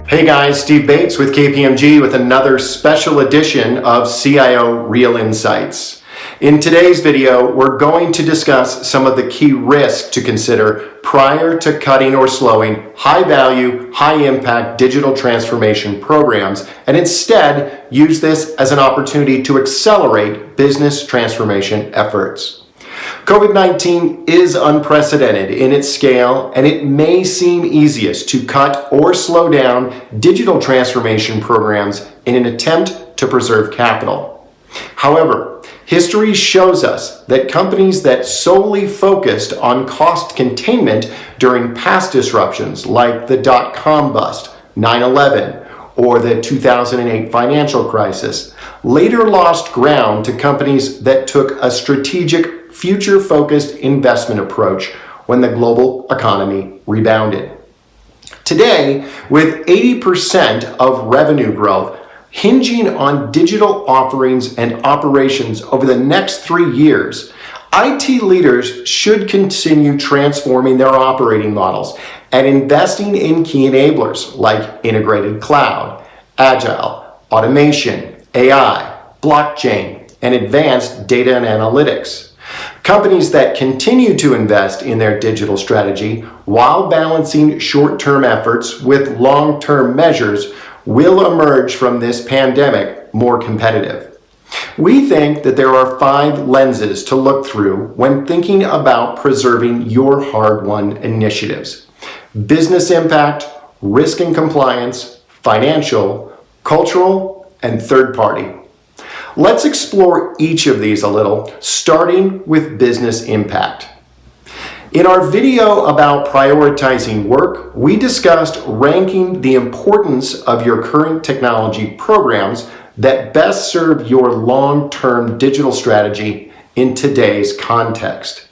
Hey guys, Steve Bates with KPMG with another special edition of CIO Real Insights. In today's video, we're going to discuss some of the key risks to consider prior to cutting or slowing high-value, high-impact digital transformation programs, and instead use this as an opportunity to accelerate business transformation efforts. COVID-19 is unprecedented in its scale, and it may seem easiest to cut or slow down digital transformation programs in an attempt to preserve capital. However, history shows us that companies that solely focused on cost containment during past disruptions like the dot-com bust, 9/11, or the 2008 financial crisis, later lost ground to companies that took a strategic, future-focused investment approach when the global economy rebounded. Today, with 80% of revenue growth hinging on digital offerings and operations over the next 3 years, IT leaders should continue transforming their operating models and investing in key enablers like integrated cloud, agile, automation, AI, blockchain, and advanced data and analytics. Companies that continue to invest in their digital strategy while balancing short-term efforts with long-term measures will emerge from this pandemic more competitive. We think that there are 5 lenses to look through when thinking about preserving your hard-won initiatives: business impact, risk and compliance, financial, cultural, and third party. Let's explore each of these a little, starting with business impact. In our video about prioritizing work, we discussed ranking the importance of your current technology programs that best serve your long-term digital strategy in today's context.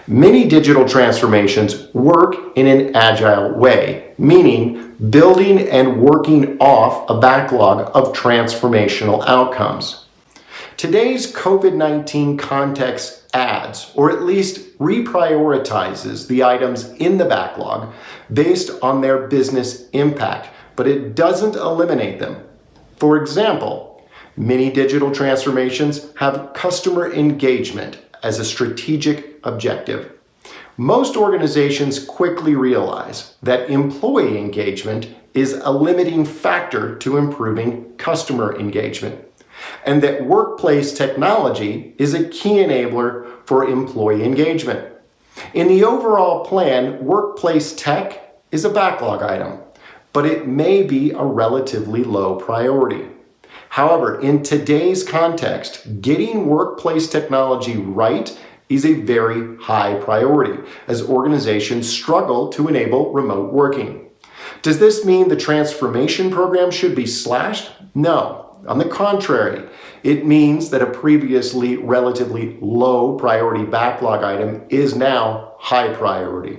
Many digital transformations work in an agile way, meaning building and working off a backlog of transformational outcomes. Today's COVID-19 context adds, or at least reprioritizes, the items in the backlog based on their business impact, but it doesn't eliminate them. For example, many digital transformations have customer engagement as a strategic objective. Most organizations quickly realize that employee engagement is a limiting factor to improving customer engagement, and that workplace technology is a key enabler for employee engagement. In the overall plan, workplace tech is a backlog item, but it may be a relatively low priority. However, in today's context, getting workplace technology right is a very high priority as organizations struggle to enable remote working. Does this mean the transformation program should be slashed? No. On the contrary, it means that a previously relatively low priority backlog item is now high priority.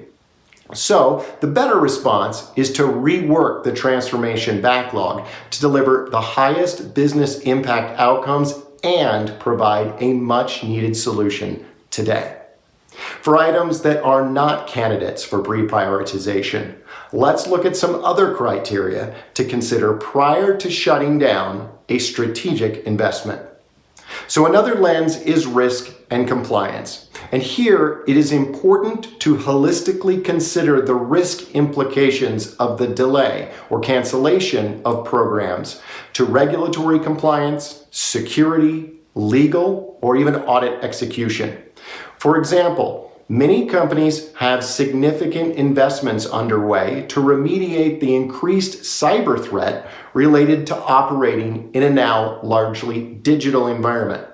So, the better response is to rework the transformation backlog to deliver the highest business impact outcomes and provide a much needed solution today. For items that are not candidates for reprioritization, let's look at some other criteria to consider prior to shutting down a strategic investment. So another lens is risk and compliance. And here it is important to holistically consider the risk implications of the delay or cancellation of programs to regulatory compliance, security, legal, or even audit execution. For example, many companies have significant investments underway to remediate the increased cyber threat related to operating in a now largely digital environment.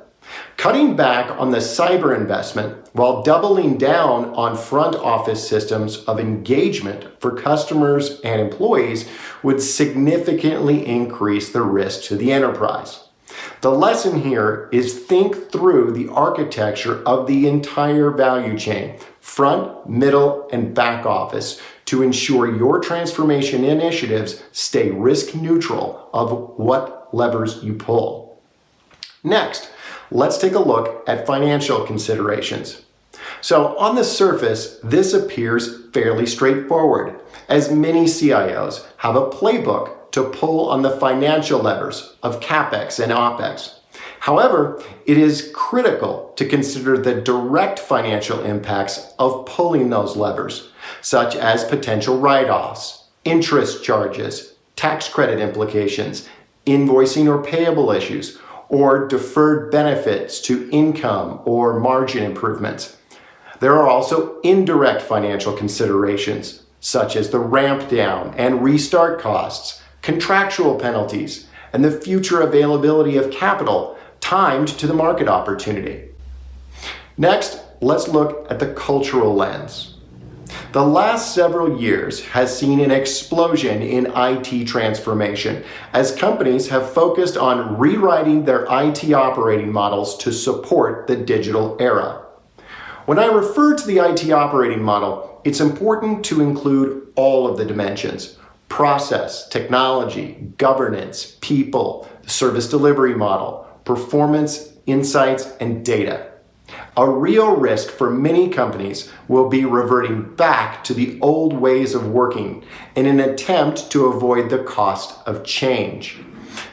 Cutting back on the cyber investment while doubling down on front office systems of engagement for customers and employees would significantly increase the risk to the enterprise. The lesson here is think through the architecture of the entire value chain, front, middle, and back office, to ensure your transformation initiatives stay risk neutral of what levers you pull. Next, let's take a look at financial considerations. So on the surface, this appears fairly straightforward, as many CIOs have a playbook to pull on the financial levers of CapEx and OpEx. However, it is critical to consider the direct financial impacts of pulling those levers, such as potential write-offs, interest charges, tax credit implications, invoicing or payable issues, or deferred benefits to income or margin improvements. There are also indirect financial considerations, such as the ramp down and restart costs, contractual penalties, and the future availability of capital timed to the market opportunity. Next, let's look at the cultural lens. The last several years has seen an explosion in IT transformation as companies have focused on rewriting their IT operating models to support the digital era. When I refer to the IT operating model, it's important to include all of the dimensions: process, technology, governance, people, the service delivery model, performance, insights, and data. A real risk for many companies will be reverting back to the old ways of working in an attempt to avoid the cost of change.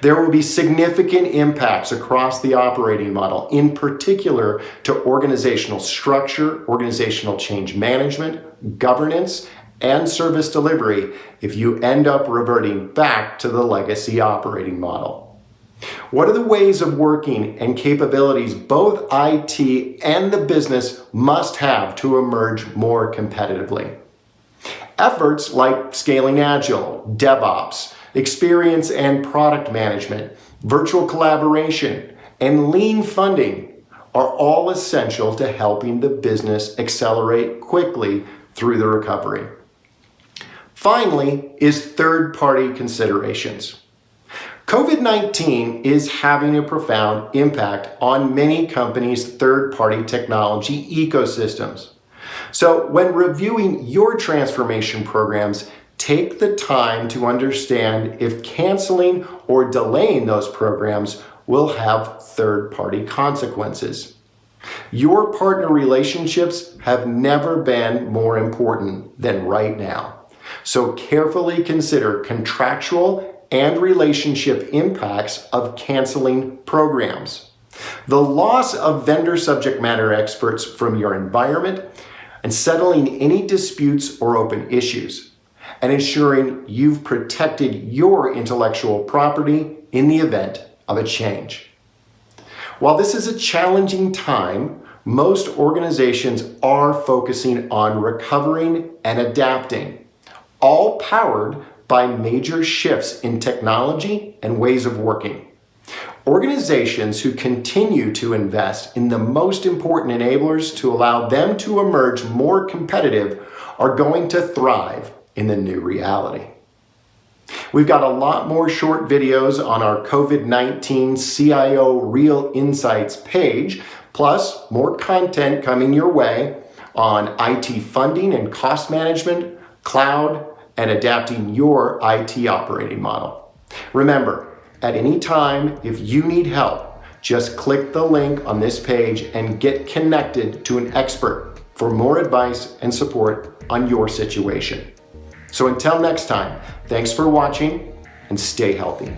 There will be significant impacts across the operating model, in particular to organizational structure, organizational change management, governance, and service delivery if you end up reverting back to the legacy operating model. What are the ways of working and capabilities both IT and the business must have to emerge more competitively? Efforts like scaling agile, DevOps, experience and product management, virtual collaboration, and lean funding are all essential to helping the business accelerate quickly through the recovery. Finally is third-party considerations. COVID-19 is having a profound impact on many companies' third-party technology ecosystems. So when reviewing your transformation programs, take the time to understand if canceling or delaying those programs will have third-party consequences. Your partner relationships have never been more important than right now. So carefully consider contractual and relationship impacts of canceling programs, the loss of vendor subject matter experts from your environment, and settling any disputes or open issues, and ensuring you've protected your intellectual property in the event of a change. While this is a challenging time, most organizations are focusing on recovering and adapting, all powered by major shifts in technology and ways of working. Organizations who continue to invest in the most important enablers to allow them to emerge more competitive are going to thrive in the new reality. We've got a lot more short videos on our COVID-19 CIO Real Insights page, plus more content coming your way on IT funding and cost management, cloud, and adapting your IT operating model. Remember, at any time, if you need help, just click the link on this page and get connected to an expert for more advice and support on your situation. So until next time, thanks for watching and stay healthy.